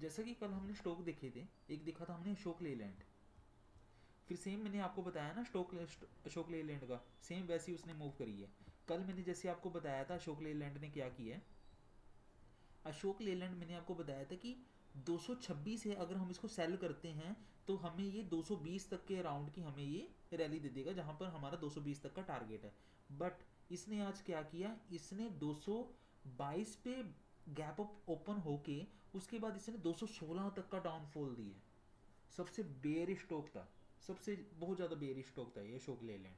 जैसा कि कल हमने स्टॉक देखे थे, एक देखा था हमने अशोक लेलैंड, फिर सेम मैंने आपको बताया ना अशोक लेलैंड का सेम वैसी उसने मूव करी है। कल मैंने जैसे आपको बताया था अशोक लेलैंड ने क्या किया है, अशोक लेलैंड मैंने आपको बताया था कि 226 है, अगर हम इसको सेल करते हैं तो हमें ये 220 तक के अराउंड की हमें ये रैली दे देगा, जहाँ पर हमारा 220 तक का टारगेट है। बट इसने आज क्या किया, इसने 222 पे गैप अप ओपन होके उसके बाद इसने 216 तक का डाउनफॉल दिया। सबसे बेयरिश स्टॉक था, सबसे बहुत ज़्यादा बेयरिश स्टॉक था ये अशोक लेलैंड,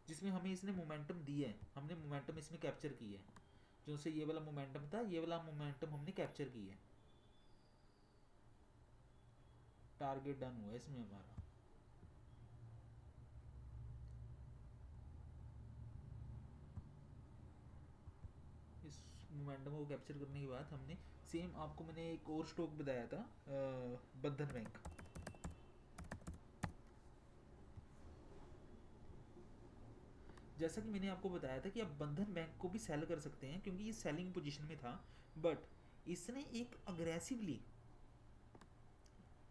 जिसमें हमें इसने मोमेंटम दिया है, हमने मोमेंटम इसमें कैप्चर किया है। जो से ये वाला मोमेंटम था, ये वाला मोमेंटम हमने कैप्चर किया है, टारगेट डन हुआ है इसमें हमारा। इस मोमेंटम को कैप्चर करने के बाद हमने सेम आपको मैंने एक और स्टॉक बताया था, बंधन बैंक। जैसा कि मैंने आपको बताया था कि आप बंधन बैंक को भी सेल कर सकते हैं क्योंकि ये सेलिंग पोजीशन में था, बट इसने एक अग्रेसिवली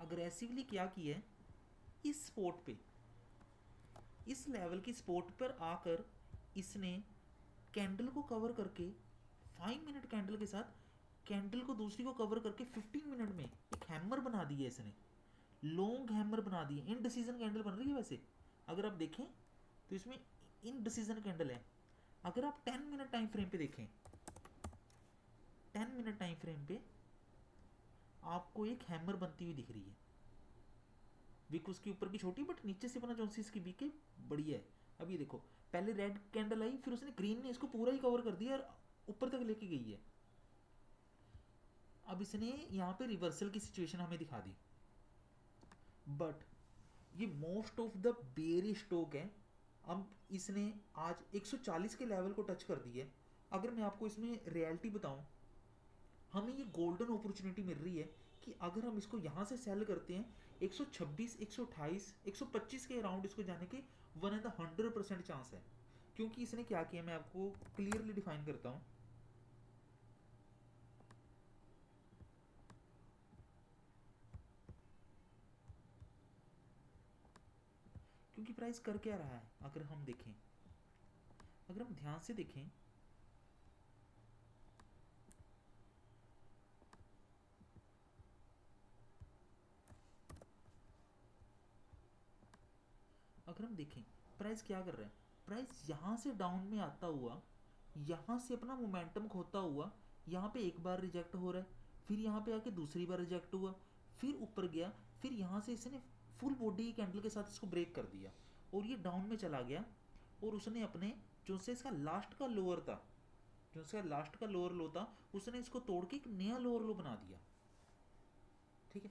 अग्रेसिवली क्या किया है, इस स्पॉट पे, इस लेवल की स्पॉट पर आकर इसने कैंडल को कवर करके 5 मिनट कैंडल के साथ कैंडल को दूसरी को कवर करके 15 मिनट में एक हैमर बना दी है इसने, लॉन्ग हैमर बना दी है। इन डिसीजन कैंडल बन रही है वैसे, अगर आप देखें तो इसमें इन डिसीजन कैंडल है। अगर आप 10 मिनट टाइम फ्रेम पे देखें, 10 मिनट टाइम फ्रेम पे आपको एक हैमर बनती हुई दिख रही है। विक उसके ऊपर की छोटी, बट नीचे से बना जो सी इसकी बीके बढ़िया है। अब ये देखो, पहले रेड कैंडल आई, फिर उसने ग्रीन ने इसको पूरा ही कवर कर दिया और ऊपर तक लेके गई है। अब इसने यहाँ पे रिवर्सल की सिचुएशन हमें दिखा दी, बट ये most of the bearish stock है। अब इसने आज 140 के लेवल को टच कर दी है। अगर मैं आपको इसमें रियलिटी बताऊं, हमें ये गोल्डन अपॉर्चुनिटी मिल रही है कि अगर हम इसको यहाँ से सेल करते हैं 126, 128, 125 के अराउंड इसको जाने के 100% चांस है। क्योंकि इसने क्या किया, मैं आपको क्लियरली डिफाइन करता हूँ। क्योंकि प्राइस कर क्या रहा है, अगर हम देखें, अगर हम ध्यान से देखें, अगर हम देखें प्राइस क्या कर रहा है, प्राइस यहाँ से डाउन में आता हुआ, यहाँ से अपना मोमेंटम खोता हुआ, यहाँ पे एक बार रिजेक्ट हो रहा है, फिर यहाँ पे आके दूसरी बार रिजेक्ट हुआ, फिर ऊपर गया, फिर यहाँ से इसने फुल बॉडी कैंडल के साथ इसको ब्रेक कर दिया और ये डाउन में चला गया। और उसने अपने जो से इसका लास्ट का लोअर था, जो इसका लास्ट का लोअर लो था, उसने इसको तोड़ के एक नया लोअर लो बना दिया। ठीक है,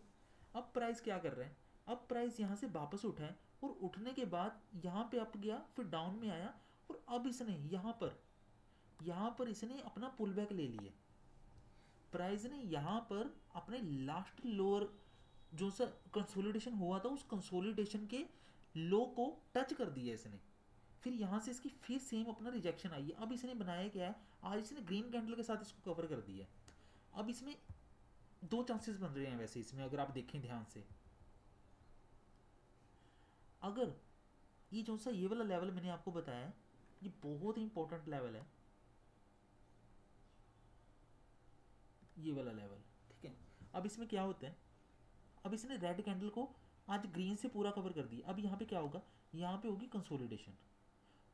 अब प्राइस क्या कर रहा है, अब प्राइस यहाँ से वापस उठा है और उठने के बाद यहाँ पे अप गया, फिर डाउन में आया और अब इसने यहाँ पर इसने अपना पुल बैक ले लिया। प्राइस ने यहाँ पर अपने लास्ट लोअर जो सा कंसोलिडेशन हुआ था, उस कंसोलिडेशन के लो को टच कर दिया इसने। फिर यहाँ से इसकी फिर सेम अपना रिजेक्शन आई है। अब इसने बनाया क्या है, आज इसने ग्रीन कैंडल के साथ इसको कवर कर दिया। अब इसमें दो चांसेस बन रहे हैं वैसे इसमें, अगर आप देखें ध्यान से, अगर ये जो सा ये वाला लेवल मैंने आपको बताया, ये बहुत ही इंपॉर्टेंट लेवल है, ये वाला लेवल। ठीक है, अब इसमें क्या होता है, अब इसने रेड कैंडल को आज ग्रीन से पूरा कवर कर दिया। अब यहाँ पे क्या होगा, यहाँ पे होगी कंसोलिडेशन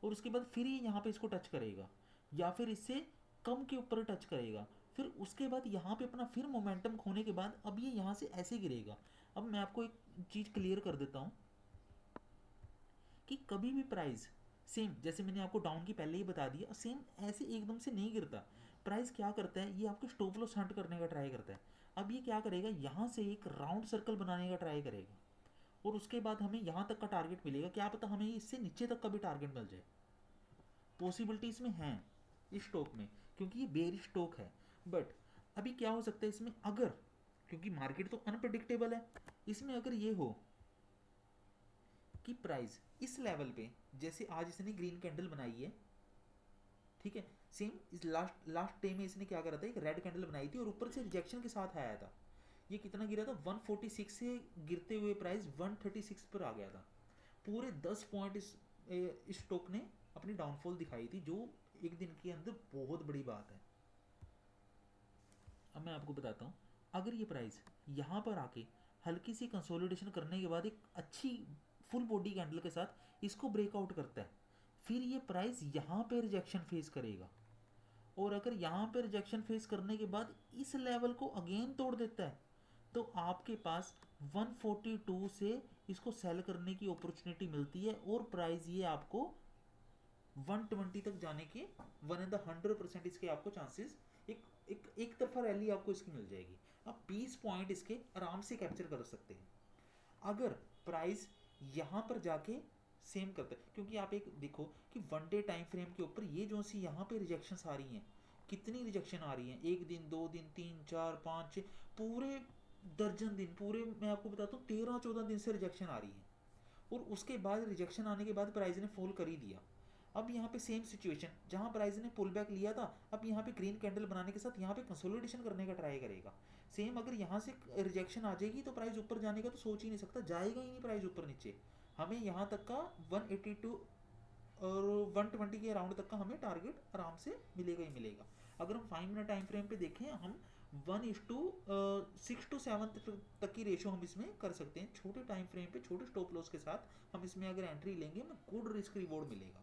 और उसके बाद फिर ये यहाँ पे इसको टच करेगा या फिर इससे कम के ऊपर टच करेगा, फिर उसके बाद यहाँ पे अपना फिर मोमेंटम खोने के बाद अब ये यहाँ से ऐसे गिरेगा। अब मैं आपको एक चीज़ क्लियर कर देता हूँ कि कभी भी प्राइस सेम जैसे मैंने आपको डाउन की पहले ही बता दिया, सेम ऐसे एकदम से नहीं गिरता। प्राइस क्या करता है, ये आपके स्टॉप लॉस हंट करने का ट्राई करता है। अब ये क्या करेगा, यहाँ से एक राउंड सर्कल बनाने का ट्राई करेगा और उसके बाद हमें यहाँ तक का टारगेट मिलेगा। क्या पता हमें इससे नीचे तक का भी टारगेट मिल जाए, पॉसिबिलिटी इसमें है इस स्टॉक में, क्योंकि ये बेयर स्टॉक है। बट अभी क्या हो सकता है इसमें, अगर क्योंकि मार्केट तो अनप्रडिक्टेबल है, इसमें अगर ये हो कि प्राइस इस लेवल पे, जैसे आज इसने ग्रीन कैंडल बनाई है, ठीक है, सेम इस लास्ट लास्ट डे में इसने क्या करा था, एक रेड कैंडल बनाई थी और ऊपर से रिजेक्शन के साथ आया था। ये कितना गिरा था, 146 से गिरते हुए प्राइस 136 पर आ गया था। पूरे 10 पॉइंट इस स्टॉक ने अपनी डाउनफॉल दिखाई थी, जो एक दिन के अंदर बहुत बड़ी बात है। अब मैं आपको बताता हूँ, अगर ये प्राइस यहाँ पर आके हल्की सी कंसोलिडेशन करने के बाद एक अच्छी फुल बॉडी कैंडल के साथ इसको ब्रेकआउट करता है, फिर ये प्राइस यहाँ पे रिजेक्शन फेस करेगा। और अगर यहाँ पे रिजेक्शन फेस करने के बाद इस लेवल को अगेन तोड़ देता है, तो आपके पास 142 से इसको सेल करने की अपॉर्चुनिटी मिलती है, और प्राइस ये आपको 120 तक जाने के 100% इसके आपको चांसेस, एक एक तरफा रैली आपको इसकी मिल जाएगी। आप 20 पॉइंट इसके आराम से कैप्चर कर सकते हैं अगर प्राइस यहाँ पर जाके सेम करता है। क्योंकि आप एक देखो कि वन डे टाइम फ्रेम के ऊपर ये जो सी यहाँ पे रिजेक्शंस आ रही हैं, कितनी रिजेक्शन आ रही हैं, 1 दिन 2 दिन 3 4 5 6, पूरे दर्जन दिन, पूरे मैं आपको बताता हूँ 13-14 दिन से रिजेक्शन आ रही है। और उसके बाद रिजेक्शन आने के बाद प्राइस ने फॉल कर ही दिया। अब यहाँ पे सेम सिचुएशन, जहाँ प्राइस ने पुल बैक लिया था, अब यहाँ पे ग्रीन कैंडल बनाने के साथ यहाँ पे कंसोलिडेशन करने का ट्राई करेगा। सेम अगर यहाँ से रिजेक्शन आ जाएगी तो प्राइस ऊपर जाने का तो सोच ही नहीं सकता, जाएगा ही नहीं प्राइस ऊपर नीचे। हमें यहाँ तक का 182 और 120 के अराउंड तक का हमें टारगेट आराम से मिलेगा ही मिलेगा। अगर हम 5 मिनट टाइम फ्रेम पे देखें, हम 1:6-7 तक की रेशो हम इसमें कर सकते हैं। छोटे टाइम फ्रेम पे छोटे स्टॉप लॉस के साथ हम इसमें अगर एंट्री लेंगे, हमें गुड रिस्क रिवॉर्ड मिलेगा।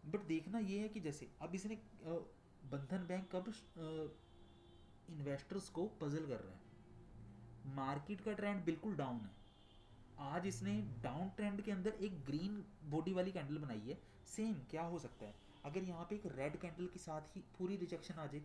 बट देखना ये है कि जैसे अब इसने बंधन बैंक कब इन्वेस्टर्स को पजल कर रहा है, मार्केट का ट्रेंड बिल्कुल डाउन है, आज इसने डाउन ट्रेंड के अंदर एक ग्रीन बॉडी वाली कैंडल बनाई है। सेम क्या हो सकता है अगर यहाँ पे एक रेड कैंडल के साथ ही पूरी रिजेक्शन आ जाए,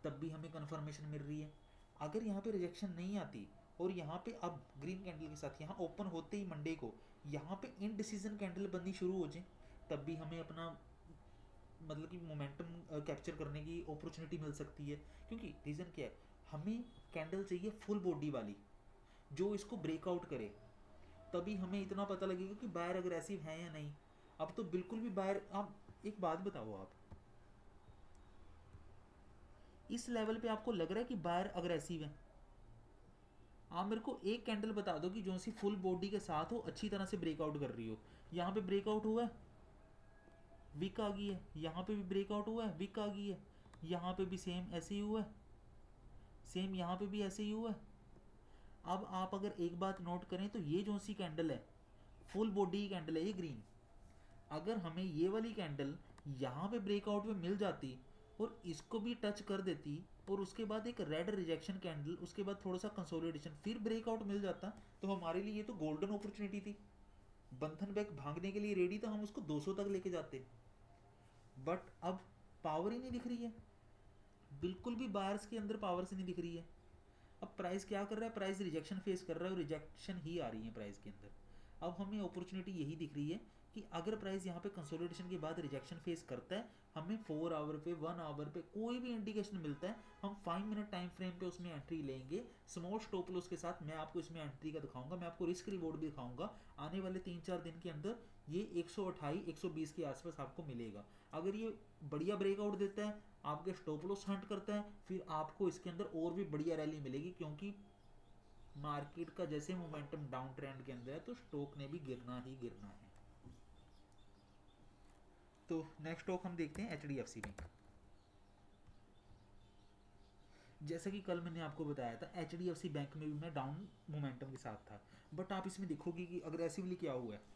तब भी हमें कंफर्मेशन मिल रही है। अगर यहाँ पे रिजेक्शन नहीं आती और यहाँ पे अब ग्रीन कैंडल के साथ यहाँ ओपन होते ही मंडे को यहाँ पे इनडिसीजन कैंडल बननी शुरू हो जाए, तब भी हमें अपना मतलब कि मोमेंटम कैप्चर करने की अपॉर्चुनिटी मिल सकती है। क्योंकि रीज़न क्या है, हमें कैंडल चाहिए फुल बॉडी वाली जो इसको ब्रेकआउट करे, तभी हमें इतना पता लगेगा कि बायर अग्रेसिव है या नहीं। अब तो बिल्कुल भी बायर, आप एक बात बताओ, आप इस लेवल पे आपको लग रहा है कि बायर अग्रेसिव है? आप मेरे को एक कैंडल बता दो कि जो सी फुल बॉडी के साथ हो, अच्छी तरह से ब्रेकआउट कर रही हो। यहाँ पे ब्रेकआउट हुआ है, विक आ गई है, यहाँ पे भी ब्रेकआउट हुआ है, विक आ गई है, यहाँ पे भी सेम ऐसे ही हुआ है, सेम यहाँ पे भी ऐसे ही हुआ है। अब आप अगर एक बात नोट करें तो ये जो सी कैंडल है फुल बॉडी कैंडल है, ये ग्रीन, अगर हमें ये वाली कैंडल यहाँ पे ब्रेकआउट में मिल जाती और इसको भी टच कर देती, और उसके बाद एक रेड रिजेक्शन कैंडल, उसके बाद थोड़ा सा कंसोलिडेशन, फिर ब्रेकआउट मिल जाता, तो हमारे लिए ये तो गोल्डन अपॉर्चुनिटी थी। बंधन बैंक भागने के लिए रेडी था, हम उसको 200 तक लेके जाते। बट अब पावर ही नहीं दिख रही है, बिल्कुल भी बायर्स के अंदर पावर से नहीं दिख रही है। अब प्राइस क्या कर रहा है, प्राइस रिजेक्शन फेस कर रहा है और रिजेक्शन ही आ रही है प्राइस के अंदर। अब हमें अपॉर्चुनिटी यही दिख रही है कि अगर प्राइस यहाँ पे कंसोलिडेशन के बाद रिजेक्शन फेस करता है, हमें 4 आवर पे 1 आवर पे कोई भी इंडिकेशन मिलता है, हम 5 मिनट टाइम फ्रेम पे उसमें एंट्री लेंगे स्मॉल स्टॉप लॉस के साथ। मैं आपको इसमें एंट्री का दिखाऊंगा, मैं आपको रिस्क रिवॉर्ड भी दिखाऊंगा। आने वाले 3-4 दिन के अंदर ये 128-120 के आसपास आपको मिलेगा। अगर ये बढ़िया ब्रेकआउट देता है, आपके स्टॉप लॉस हंट करता है, फिर आपको इसके अंदर और भी बढ़िया रैली मिलेगी। क्योंकि मार्केट का जैसे मोमेंटम डाउन ट्रेंड के अंदर है, तो स्टॉक ने भी गिरना ही गिरना है। तो नेक्स्ट स्टॉक हम देखते हैं HDFC बैंक। जैसा कि कल मैंने आपको बताया था, HDFC बैंक में भी मैं डाउन मोमेंटम के साथ था, बट आप इसमें देखोगे कि अग्रेसिवली क्या हुआ है।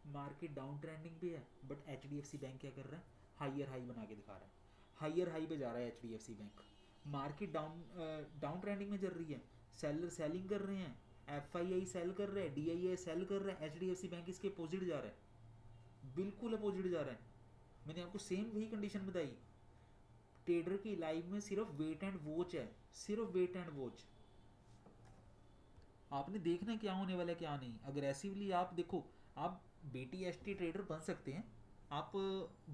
मार्केट डाउन ट्रेंडिंग पे है, बट HDFC बैंक क्या कर रहा है, हाइयर हाई बना के दिखा रहा है, हाइयर हाई पे जा रहा है HDFC bank. Market down trending में चल रही है, सेलर सेलिंग कर रहे हैं, FII सेल कर रहे हैं, DII सेल कर रहे हैं, HDFC बैंक इसके अपोजिट जा रहा है, बिल्कुल अपोजिट जा रहा है। मैंने आपको सेम वही कंडीशन बताई, ट्रेडर की लाइफ में सिर्फ वेट एंड वॉच है, सिर्फ वेट एंड वॉच। आपने देखना है क्या होने वाला है क्या नहीं। अग्रेसिवली आप देखो, आप BTST ट्रेडर बन सकते हैं, आप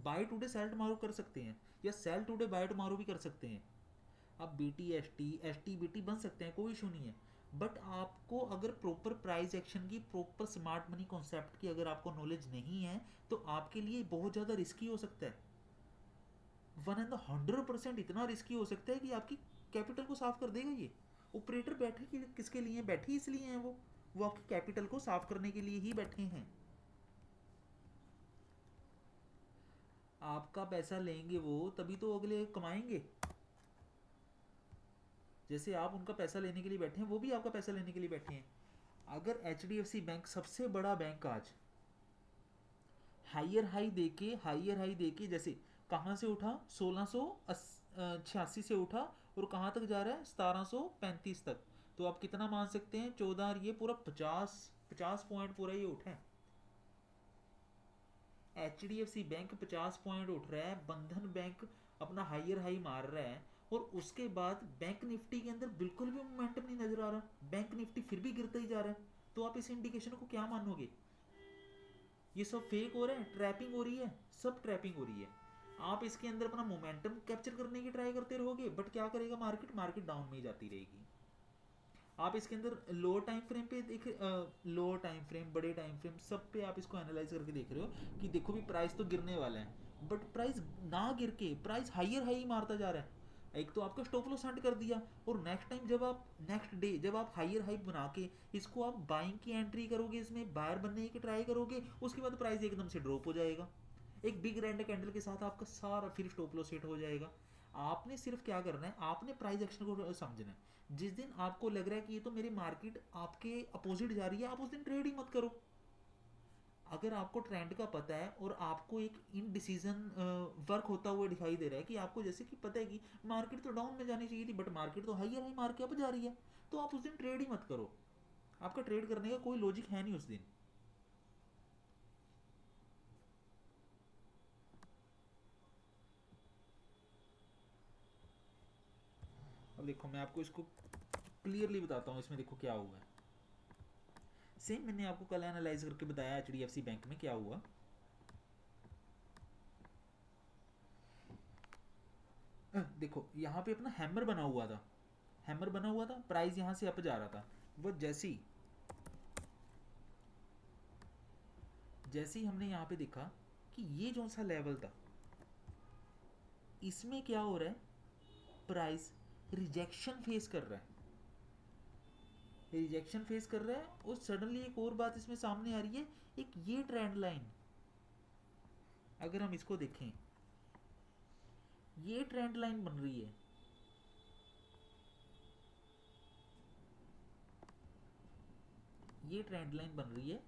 बाय टुडे सेल टुमारो कर सकते हैं, या सेल टुडे बाय टुमारो भी कर सकते हैं। आप BTST STBT बन सकते हैं, कोई इशू नहीं है। बट आपको अगर प्रॉपर प्राइस एक्शन की, प्रॉपर स्मार्ट मनी कॉन्सेप्ट की अगर आपको नॉलेज नहीं है, तो आपके लिए बहुत ज़्यादा रिस्की हो सकता है। 100% इतना रिस्की हो सकता है कि आपकी कैपिटल को साफ कर देगा ये। ऑपरेटर बैठे किसके लिए बैठे, इसलिए हैं वो आपकी कैपिटल को साफ करने के लिए ही बैठे हैं। आपका पैसा लेंगे वो, तभी तो अगले कमाएंगे। जैसे आप उनका पैसा लेने के लिए बैठे हैं, वो भी आपका पैसा लेने के लिए बैठे हैं। अगर HDFC बैंक, सबसे बड़ा बैंक आज, हाइयर हाई देके जैसे कहाँ से उठा, 1686 से उठा, और कहाँ तक जा रहा है, 1735 तक। तो आप कितना मान सकते हैं, 14, और ये पूरा 50 पॉइंट पूरा ये उठा है। HDFC बैंक 50 पॉइंट उठ रहा है, बंधन बैंक अपना हाइयर हाई मार रहा है, और उसके बाद बैंक निफ्टी के अंदर बिल्कुल भी मोमेंटम नहीं नजर आ रहा, बैंक निफ्टी फिर भी गिरता ही जा रहा है। तो आप इस इंडिकेशन को क्या मानोगे? ये सब फेक हो रहा है, ट्रैपिंग हो रही है, सब ट्रैपिंग हो रही है। आप इसके अंदर अपना मोमेंटम कैप्चर करने की ट्राई करते रहोगे, बट क्या करेगा मार्केट, मार्केट डाउन में ही जाती रहेगी। आप इसके अंदर लोअर टाइम फ्रेम पे देख, लोअर टाइम फ्रेम, बड़े टाइम फ्रेम, सब पे आप इसको एनालाइज करके देख रहे हो कि देखो भी प्राइस तो गिरने वाला है, बट प्राइस ना गिर के प्राइस हाइयर हाई मारता जा रहा है। एक तो आपका स्टॉप लॉस सेट कर दिया, और नेक्स्ट टाइम जब आप, नेक्स्ट डे जब आप हाइयर हाई बना के इसको आप बाइंग की एंट्री करोगे, इसमें बायर बनने की ट्राई करोगे, उसके बाद प्राइस एकदम से ड्रॉप हो जाएगा। एक बिग रेड कैंडल के साथ आपका सारा फिर स्टॉप लॉस हिट हो जाएगा। आपने सिर्फ क्या करना है, आपने प्राइस एक्शन को समझना है। जिस दिन आपको लग रहा है कि ये तो मेरी मार्केट आपके अपोजिट जा रही है, आप उस दिन ट्रेड ही मत करो। अगर आपको ट्रेंड का पता है और आपको एक इन डिसीजन वर्क होता हुआ दिखाई दे रहा है कि आपको जैसे कि पता है कि मार्केट तो डाउन में जानी चाहिए थी, बट मार्केट तो हाइयर हाई मार के अब जा रही है, तो आप उस दिन ट्रेड ही मत करो। आपका ट्रेड करने का कोई लॉजिक है नहीं उस दिन। अब देखो मैं आपको इसको क्लियरली बताता हूँ, इसमें देखो क्या हुआ है। सेम मैंने आपको कल एनालाइज करके बताया HDFC बैंक में क्या हुआ। देखो यहाँ पे अपना हैमर बना हुआ था, हैमर बना हुआ था, प्राइस यहाँ से अप जा रहा था। वो जैसे ही हमने यहाँ पे देखा कि ये जो सा लेवल था, इसमें क्या हो रहा है, प्राइस रिजेक्शन फेस कर रहा है, रिजेक्शन फेस कर रहा है। और सडनली एक और बात इसमें सामने आ रही है, एक ये ट्रेंड लाइन, अगर हम इसको देखें, ये ट्रेंड लाइन बन रही है, ये ट्रेंड लाइन बन रही है,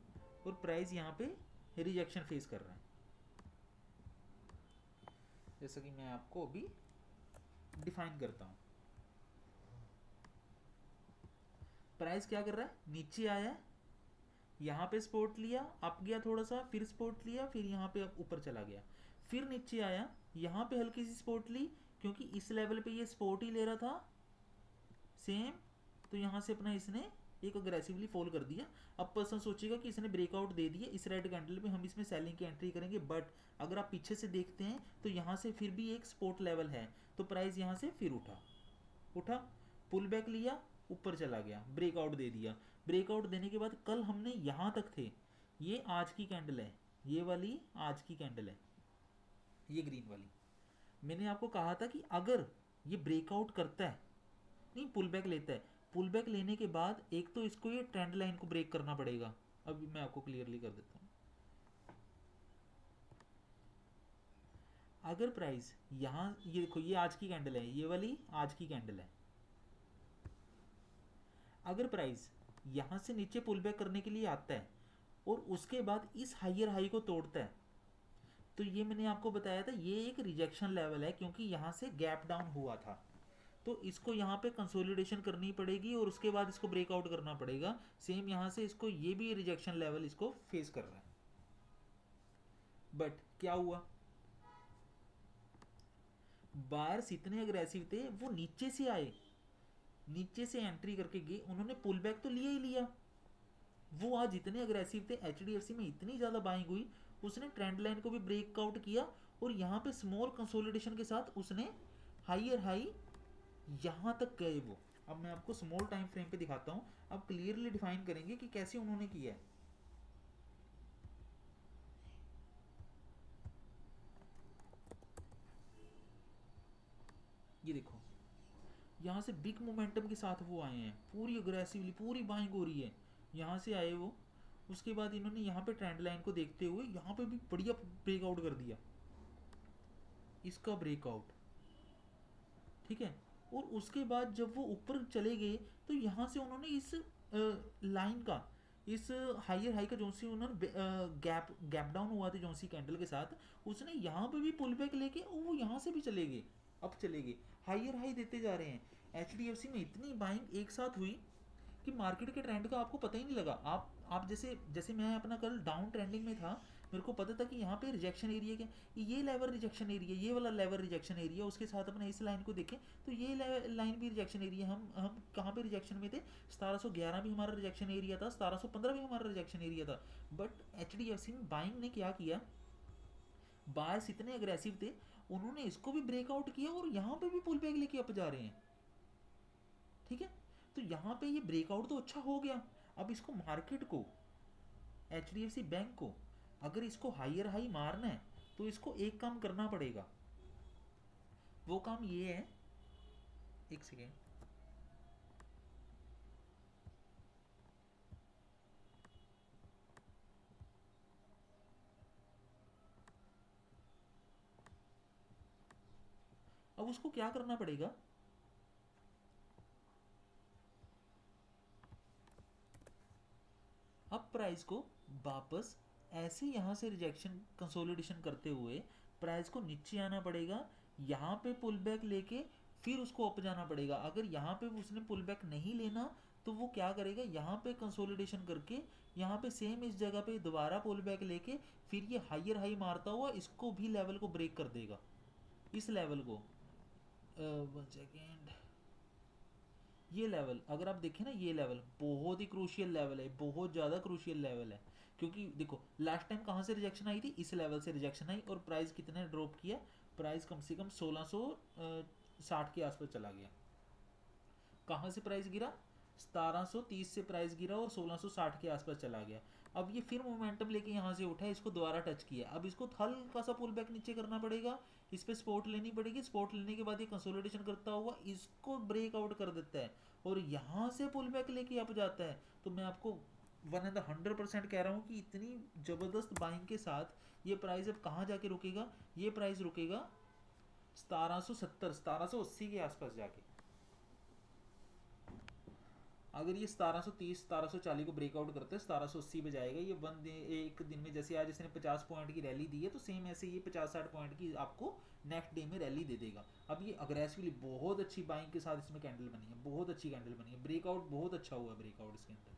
और प्राइस यहाँ पे रिजेक्शन फेस कर रहा है। जैसा कि मैं आपको अभी डिफाइन करता हूँ, प्राइस क्या कर रहा है, नीचे आया है, यहाँ पे सपोर्ट लिया, अप गया थोड़ा सा, फिर सपोर्ट लिया, फिर यहाँ पे ऊपर चला गया, फिर नीचे आया, यहाँ पे हल्की सी सपोर्ट ली, क्योंकि इस लेवल पे ये सपोर्ट ही ले रहा था सेम। तो यहाँ से अपना इसने एक अग्रेसिवली फॉल कर दिया। अब पर्सन सोचेगा कि इसने ब्रेकआउट दे दिया, इस रेड कैंडल पे हम इसमें सेलिंग की एंट्री करेंगे, बट अगर आप पीछे से देखते हैं तो यहाँ से फिर भी एक सपोर्ट लेवल है, तो प्राइस यहाँ से फिर उठा, पुल बैक लिया, ऊपर चला गया, ब्रेकआउट दे दिया। ब्रेकआउट देने के बाद कल हमने यहाँ तक थे, ये आज की कैंडल है, ये वाली आज की कैंडल है, ये ग्रीन वाली। मैंने आपको कहा था कि अगर ये ब्रेकआउट करता है, नहीं पुल बैक लेता है, पुल बैक लेने के बाद एक तो इसको ये ट्रेंड लाइन को ब्रेक करना पड़ेगा। अभी मैं आपको क्लियरली कर देता हूँ। अगर प्राइस यहाँ, ये देखो ये आज की कैंडल है, ये वाली आज की कैंडल है, अगर प्राइस यहाँ से नीचे पुल बैक करने के लिए आता है और उसके बाद इस हाइयर हाई को तोड़ता है, तो ये मैंने आपको बताया था ये एक रिजेक्शन लेवल है, क्योंकि यहाँ से गैप डाउन हुआ था, तो इसको यहाँ पे कंसोलिडेशन करनी पड़ेगी और उसके बाद इसको ब्रेकआउट करना पड़ेगा। सेम यहाँ से इसको, ये भी रिजेक्शन लेवल इसको फेस कर रहा है, बट क्या हुआ, बायर्स इतने अग्रेसिव थे, वो नीचे से आए, नीचे से एंट्री करके गए, उन्होंने पुल बैक तो लिया ही लिया। वो आज इतने अग्रेसिव थे, एच में इतनी ज़्यादा बाइंग हुई, उसने ट्रेंड लाइन को भी ब्रेकआउट किया और यहाँ पे स्मॉल कंसोलिडेशन के साथ उसने हाइयर हाई यहाँ तक गए वो। अब मैं आपको स्मॉल टाइम फ्रेम पे दिखाता हूँ, अब क्लियरली डिफाइन करेंगे कि कैसे उन्होंने किया है। ये देखो, यहाँ से बिग मोमेंटम के साथ वो आए हैं, पूरी अग्रेसिवली पूरी बाइंग हो रही है, यहाँ से आए वो। उसके बाद इन्होंने यहाँ पे ट्रेंड लाइन को देखते हुए यहाँ पे भी बढ़िया ब्रेकआउट कर दिया, इसका ब्रेकआउट, ठीक है। और उसके बाद जब वो ऊपर चले गए तो यहाँ से उन्होंने इस लाइन का, इस हाइयर हाई का जो सी उन्होंने गैप गैप डाउन हुआ था जो सी कैंडल के साथ, उसने यहाँ पे भी पुल बैक लेके वो यहाँ से भी चले गए, अब चले गए, हाइयर हाई देते जा रहे हैं। एच में इतनी बाइंग एक साथ हुई कि मार्केट के ट्रेंड का आपको पता ही नहीं लगा। आप जैसे जैसे मैं अपना कल डाउन ट्रेंडिंग में था, मेरे को पता था कि यहाँ पे रिजेक्शन एरिया क्या, ये लेवल रिजेक्शन एरिया, ये वाला लेवल रिजेक्शन एरिया, उसके साथ अपने इस लाइन को देखें तो ये लाइन भी रिजेक्शन एरिया। हम कहाँ पे रिजेक्शन में थे, 1711 भी हमारा रिजेक्शन एरिया था, 1715 भी हमारा रिजेक्शन एरिया था। बट एच में बाइंग ने क्या किया, बायर्स इतने अग्रेसिव थे, उन्होंने इसको भी ब्रेकआउट किया और यहाँ पे भी पुल बैक लेके अप जा रहे हैं, ठीक है। तो यहाँ पे ये ब्रेकआउट तो अच्छा हो गया। अब इसको मार्केट को, एच बैंक को अगर इसको हाइयर हाई मारना है तो इसको एक काम करना पड़ेगा। वो काम ये है, एक सेकेंड, अब उसको क्या करना पड़ेगा, अब प्राइस को वापस ऐसे यहाँ से रिजेक्शन कंसोलिडेशन करते हुए प्राइस को नीचे आना पड़ेगा, यहाँ पे पुल बैक लेके फिर उसको अप जाना पड़ेगा। अगर यहाँ पे उसने पुल बैक नहीं लेना तो वो क्या करेगा, यहाँ पे कंसोलिडेशन करके यहाँ पे सेम इस जगह पे दोबारा पुल बैक लेके फिर ये हाइयर हाई मारता हुआ इसको भी लेवल को ब्रेक कर देगा, इस लेवल को। वन सेकेंड, ये लेवल अगर आप देखें ना, ये लेवल बहुत ही क्रूशियल लेवल है, बहुत ज़्यादा क्रूशियल लेवल है। क्योंकि देखो लास्ट टाइम कहाँ से रिजेक्शन आई थी, इस लेवल से रिजेक्शन आई और प्राइस कितने ड्रॉप किया, प्राइस कम से कम 1660 के आसपास चला गया। कहाँ से प्राइस गिरा, 1730 से प्राइस गिरा और 1660 के आसपास चला गया। अब ये फिर मोमेंटम लेके यहाँ से उठा, इसको दोबारा टच किया, अब इसको हल्का सा पुल बैक नीचे करना पड़ेगा, इस पर स्पॉट लेनी पड़ेगी, स्पॉट लेने के बाद ये कंसोलिडेशन करता हुआ इसको ब्रेकआउट कर देता है और यहाँ से पुल बैक लेके अप जाता है। तो मैं आपको 100% कह रहा हूँ कि इतनी ज़बरदस्त बाइंग के साथ ये प्राइस अब कहाँ जाके रुकेगा, ये प्राइस रुकेगा 1770 1780 के आसपास जाके। अगर ये 1730 1740 को ब्रेकआउट करते हैं 1780 पे जाएगा ये एक दिन में। जैसे आज इसने 50 पॉइंट की रैली दी है तो सेम ऐसे ये 50-60 पॉइंट की आपको नेक्स्ट डे में रैली दे देगा। अब ये अग्रेसिवली बहुत अच्छी बाइंग के साथ इसमें कैंडल बनी है, बहुत अच्छी कैंडल बनी है, ब्रेकआउट बहुत अच्छा हुआ है ब्रेकआउट इसके अंदर।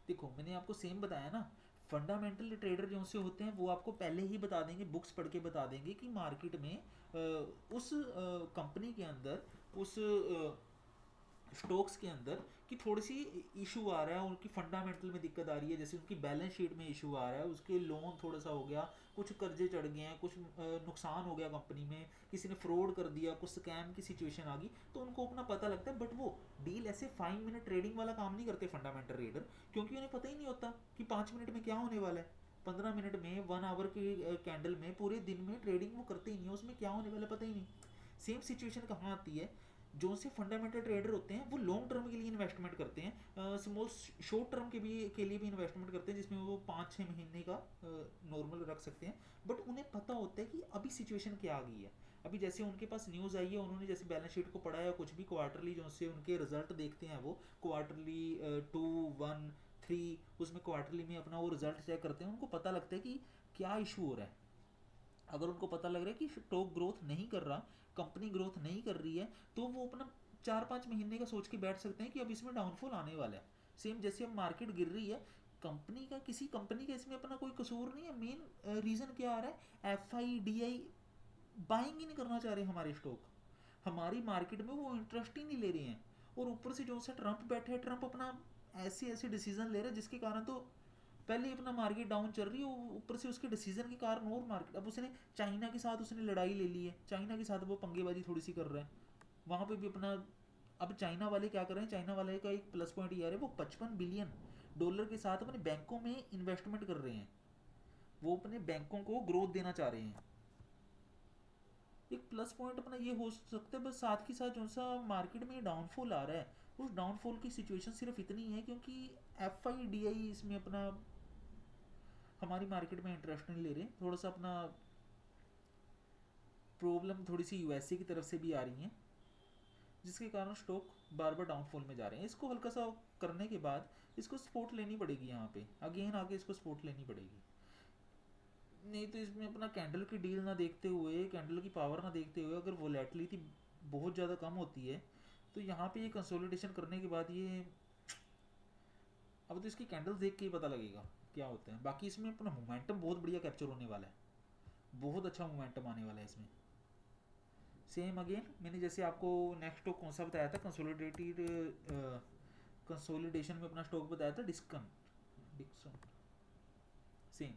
देखो मैंने आपको सेम बताया ना, फंडामेंटल ट्रेडर जो से होते हैं वो आपको पहले ही बता देंगे, बुक्स पढ़ के बता देंगे कि मार्केट में उस कंपनी के अंदर, उस स्टॉक्स के अंदर कि थोड़ी सी इशू आ रहा है, उनकी फंडामेंटल में दिक्कत आ रही है, जैसे उनकी बैलेंस शीट में इशू आ रहा है, उसके लोन थोड़ा सा हो गया, कुछ कर्जे चढ़ गए हैं, कुछ नुकसान हो गया कंपनी में, किसी ने फ्रॉड कर दिया, कुछ स्कैम की सिचुएशन आ गई, तो उनको अपना पता लगता है। बट वो डील ऐसे 5 मिनट ट्रेडिंग वाला काम नहीं करते फंडामेंटल ट्रेडर, क्योंकि उन्हें पता ही नहीं होता कि 5 मिनट में क्या होने वाला है, 15 मिनट में, 1 आवर की कैंडल में, पूरे दिन में ट्रेडिंग वो करते ही नहीं है, उसमें क्या होने वाला पता ही नहीं। सेम सिचुएशन कहाँ आती है, जो से फंडामेंटल ट्रेडर होते हैं वो लॉन्ग टर्म के लिए इन्वेस्टमेंट करते हैं, स्मॉल शॉर्ट टर्म के लिए भी इन्वेस्टमेंट करते हैं, जिसमें वो 5-6 महीने का नॉर्मल रख सकते हैं। बट उन्हें पता होता है कि अभी सिचुएशन क्या आ गई है, अभी जैसे उनके पास न्यूज़ आई है, उन्होंने जैसे बैलेंस शीट को पढ़ा या कुछ भी, क्वार्टरली जो से उनके रिजल्ट देखते हैं, वो क्वार्टरली 2, 1, 3, उसमें क्वार्टरली में अपना वो रिजल्ट चेक करते हैं, उनको पता लगता है कि क्या इशू हो रहा है। अगर उनको पता लग रहा है कि स्टॉक ग्रोथ नहीं कर रहा, कंपनी ग्रोथ नहीं कर रही है, तो वो अपना 4-5 महीने का सोच के बैठ सकते हैं कि अब इसमें डाउनफॉल आने वाला है। सेम जैसे अब मार्केट गिर रही है, कंपनी का, किसी कंपनी का इसमें अपना कोई कसूर नहीं है। मेन रीज़न क्या आ रहा है, FIDI बाइंग ही नहीं करना चाह रहे हमारे स्टॉक, हमारी मार्केट में वो इंटरेस्ट ही नहीं ले रहे हैं। और ऊपर से जो सा ट्रंप बैठे हैं, ट्रंप अपना ऐसे ऐसे डिसीजन ले रहा है जिसके कारण तो पहले ही अपना मार्केट डाउन चल रही है, ऊपर से उसके डिसीजन के कारण और मार्केट, अब उसने चाइना के साथ उसने लड़ाई ले ली है, चाइना के साथ वो पंगेबाजी थोड़ी सी कर रहे हैं, वहाँ पे भी अपना। अब चाइना वाले क्या कर रहे हैं, चाइना वाले का एक प्लस पॉइंट ये है, वो $55 बिलियन के साथ अपने बैंकों में इन्वेस्टमेंट कर रहे हैं, वो अपने बैंकों को ग्रोथ देना चाह रहे हैं। एक प्लस पॉइंट अपना ये हो सकता है, बस साथ के साथ जो सा मार्केट में डाउनफॉल आ रहा है, उस डाउनफॉल की सिचुएशन सिर्फ इतनी है क्योंकि FIDI इसमें अपना हमारी मार्केट में इंटरेस्ट नहीं ले रहे, थोड़ा सा अपना प्रॉब्लम थोड़ी सी USA की तरफ से भी आ रही है, जिसके कारण स्टॉक बार बार डाउनफॉल में जा रहे हैं। इसको हल्का सा करने के बाद इसको सपोर्ट लेनी पड़ेगी, यहाँ पे अगेन आके इसको सपोर्ट लेनी पड़ेगी, नहीं तो इसमें अपना कैंडल की डील ना देखते हुए, कैंडल की पावर ना देखते हुए, अगर वोलेटिलिटी बहुत ज़्यादा कम होती है तो यहाँ पे ये कंसोलिडेशन करने के बाद ये, अब तो इसकी कैंडल्स देख के ही पता लगेगा क्या होता है। बाकी इसमें अपना मोमेंटम बहुत बढ़िया कैप्चर होने वाला है, बहुत अच्छा मोमेंटम आने वाला है इसमें। सेम अगेन मैंने जैसे आपको नेक्स्ट स्टॉक कौन सा बताया था, कंसोलिडेशन में अपना स्टॉक बताया था डिस्कन, डिक्सन, सेम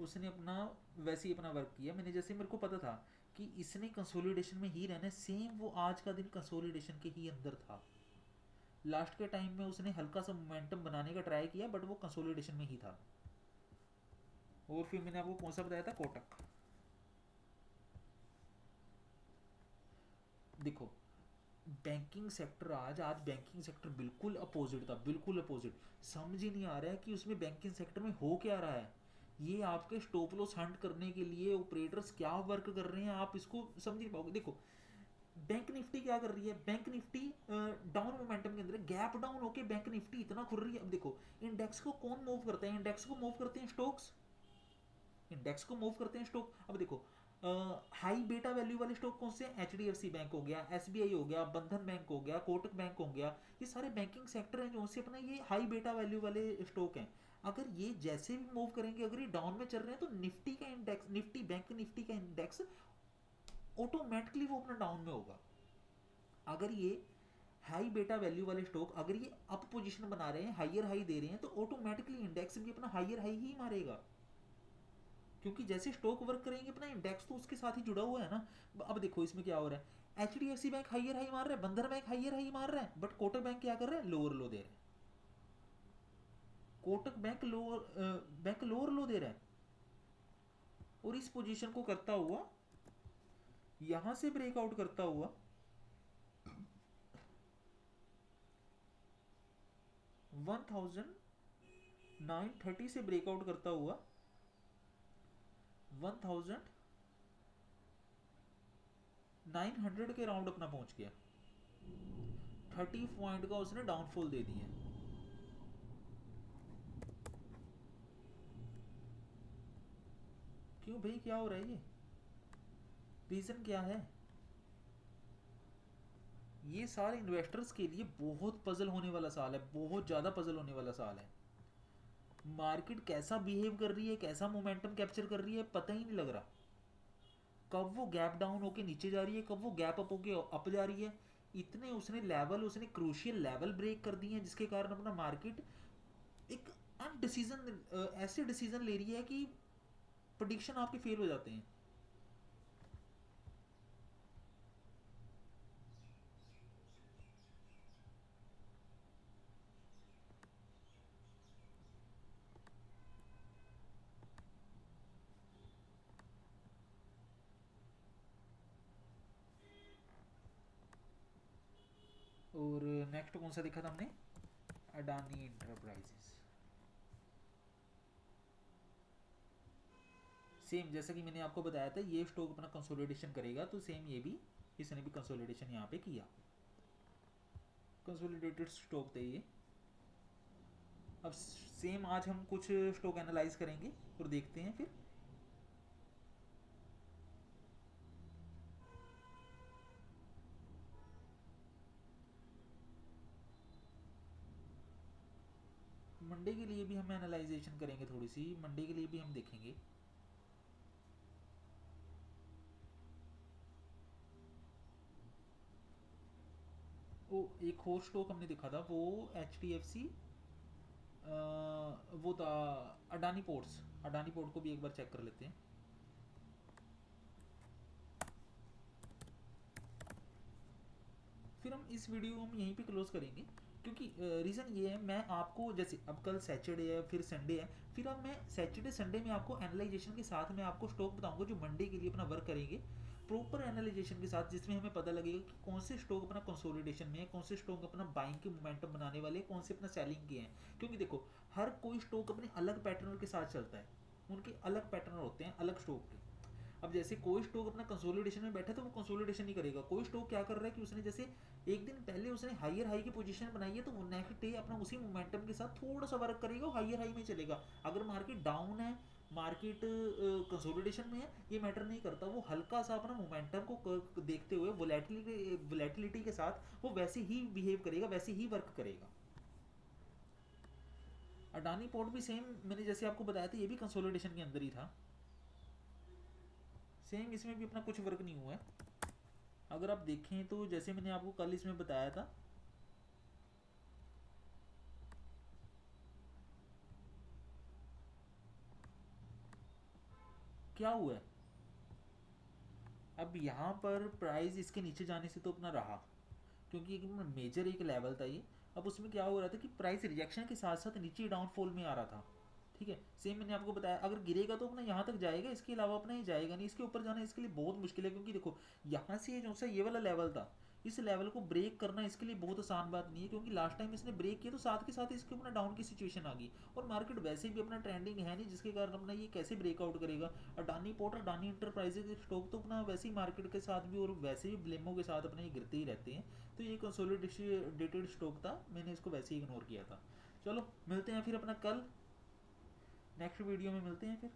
उसने अपना वैसे ही अपना वर्क किया। मैंने जैसे मेरे को पता था कि इसने कंसोलिडेशन में ही रहना है, सेम वो आज का दिन कंसोलिडेशन के ही अंदर था। लास्ट के टाइम में उसने हल्का सा मोमेंटम बनाने का ट्राई किया, बट वो कंसोलिडेशन में ही था। और फिर मैंने आपको कौन सा बताया था, कोटक। देखो बैंकिंग सेक्टर, आज बैंकिंग सेक्टर बिल्कुल अपोजिट था, बिल्कुल अपोजिट। समझ ही नहीं आ रहा है कि उसमें बैंकिंग सेक्टर में हो क्या रहा है। ये आपके स्टॉप लॉस हंट करने के लिए ऑपरेटर्स क्या वर्क कर रहे हैं, आप इसको समझ नहीं पाओगे। देखो बैंक निफ्टी क्या कर रही है, बैंक निफ्टी डाउन मोमेंटम के अंदर, गैप डाउन होके बैंक निफ्टी इतना खुल रही है। अब देखो इंडेक्स को कौन मूव करता है, इंडेक्स को मूव करते हैं स्टॉक्स, इंडेक्स को मूव करते हैं स्टॉक। अब देखो हाई बेटा वैल्यू वाले स्टॉक कौन से, HDFC बैंक हो गया, SBI हो गया, बंधन बैंक हो गया, कोटक बैंक हो गया, ये सारे बैंकिंग सेक्टर हैं जो से अपना ये हाई बेटा वैल्यू वाले स्टॉक हैं। अगर ये जैसे भी मूव करेंगे, अगर ये डाउन में चल रहे हैं तो निफ्टी का इंडेक्स, निफ्टी बैंक निफ्टी का इंडेक्स ऑटोमेटिकली वो अपना डाउन में होगा। अगर ये हाई बेटा वैल्यू वाले स्टॉक अगर ये अप पोजीशन बना रहे हैं, हाइयर हाई दे रहे हैं, तो ऑटोमेटिकली इंडेक्स भी अपना हाइयर हाई ही मारेगा, क्योंकि जैसे स्टॉक वर्क करेंगे अपना इंडेक्स तो उसके साथ ही जुड़ा हुआ है ना। अब देखो इसमें क्या हो रहा है, HDFC बैंक हाइयर हाई मार रहा है, बंधन बैंक हाइयर हाई मार रहा है, बट कोटक बैंक क्या कर रहा है, लोअर लो दे रहा है। कोटक बैंक लोअर लो दे रहा है, और इस पोजीशन को करता हुआ, यहां से ब्रेकआउट करता हुआ 1930 से ब्रेकआउट करता हुआ 1900 के राउंड अपना पहुंच गया, 30 पॉइंट का उसने डाउनफॉल दे दिया। क्यों भाई, क्या हो रहा है, ये रीजन क्या है। ये सारे इन्वेस्टर्स के लिए बहुत पजल होने वाला साल है, बहुत ज़्यादा पजल होने वाला साल है। मार्केट कैसा बिहेव कर रही है, कैसा मोमेंटम कैप्चर कर रही है, पता ही नहीं लग रहा। कब वो गैप डाउन होके नीचे जा रही है, कब वो गैप अप होके अप जा रही है। इतने उसने लेवल, उसने क्रूशियल लेवल ब्रेक कर दिए हैं, जिसके कारण अपना मार्केट एक अनडिसीजन, ऐसे डिसीजन ले रही है कि प्रोडिक्शन आपके फेल हो जाते हैं। और नेक्स्ट कौन सा देखा था हमने, अडानी इंटरप्राइजेस। सेम जैसा कि मैंने आपको बताया था, ये स्टॉक अपना कंसोलिडेशन करेगा, तो सेम ये भी, इसने भी कंसोलिडेशन यहाँ पे किया, कंसोलिडेटेड स्टॉक थे ये। अब सेम आज हम कुछ स्टॉक एनालाइज करेंगे और देखते हैं फिर। मंडे के लिए भी हम हम एनालाइजेशन करेंगे थोड़ी सी, मंडे के लिए भी हम देखेंगे। वो एक और स्टॉक हमने देखा था, वो HDFC, वो था अडानी पोर्ट्स। अडानी पोर्ट को भी एक बार चेक कर लेते हैं। फिर हम इस वीडियो हम यहीं पे क्लोज करेंगे, क्योंकि रीज़न ये है, मैं आपको जैसे अब कल सैटरडे है, फिर संडे है, फिर अब मैं सैटरडे संडे में आपको एनालाइजेशन के साथ में आपको स्टॉक बताऊंगा जो मंडे के लिए अपना वर्क करेंगे प्रॉपर एनालाइजेशन के साथ, जिसमें हमें पता लगेगा कि कौन से स्टॉक अपना कंसोलिडेशन में है, कौन से स्टॉक अपना बाइंग के मोमेंटम बनाने वाले, कौन से अपना सेलिंग के हैं। क्योंकि देखो, हर कोई स्टॉक अपने अलग पैटर्न के साथ चलता है, उनके अलग पैटर्न होते हैं अलग स्टॉक के। अब जैसे कोई स्टॉक अपना कंसोलिडेशन में बैठा तो वो कंसोलिडेशन नहीं करेगा। कोई स्टॉक क्या कर रहा है कि उसने जैसे एक दिन पहले उसने हायर हाई की पोजीशन बनाई है, तो वो नेक्स्ट डे अपना उसी मोमेंटम के साथ थोड़ा सा वर्क करेगा, हायर हाई में चलेगा। अगर मार्केट डाउन है, मार्केट कंसोलिडेशन में है, ये मैटर नहीं करता, वो हल्का सा अपना मोमेंटम को देखते हुए वोलेटिलिटी के साथ वो वैसे ही बिहेव करेगा, वैसे ही वर्क करेगा। अडानी पोर्ट भी सेम, मैंने जैसे आपको बताया था, ये भी कंसोलिडेशन के अंदर ही था, सेम इसमें भी अपना कुछ वर्क नहीं हुआ है। अगर आप देखें तो जैसे मैंने आपको कल इसमें बताया था, क्या हुआ है, अब यहाँ पर प्राइस इसके नीचे जाने से तो अपना रहा, क्योंकि एक मेजर एक लेवल था ये। अब उसमें क्या हो रहा था कि प्राइस रिजेक्शन के साथ साथ नीचे डाउनफॉल में आ रहा था। ठीक है, सेम मैंने आपको बताया, अगर गिरेगा तो अपना यहाँ तक जाएगा, इसके अलावा अपना ये जाएगा नहीं, इसके ऊपर जाना इसके लिए बहुत मुश्किल है। क्योंकि देखो, यहाँ से जो सा ये वाला लेवल था, इस लेवल को ब्रेक करना इसके लिए बहुत आसान बात नहीं है, क्योंकि लास्ट टाइम इसने ब्रेक किया तो साथ के साथ इसके अपना डाउन की सिचुएशन आ गई, और मार्केट वैसे भी अपना ट्रेंडिंग है नहीं, जिसके कारण अपना ये कैसे ब्रेकआउट करेगा। Adani port, Adani enterprises stock तो अपना वैसे ही मार्केट के साथ भी और वैसे भी ब्लेमो के साथ अपने ये गिरते ही रहते हैं, तो ये कंसोलिडेटेड स्टॉक था, मैंने इसको वैसे ही इग्नोर किया था। चलो मिलते हैं फिर अपना कल, नेक्स्ट वीडियो में मिलते हैं फिर।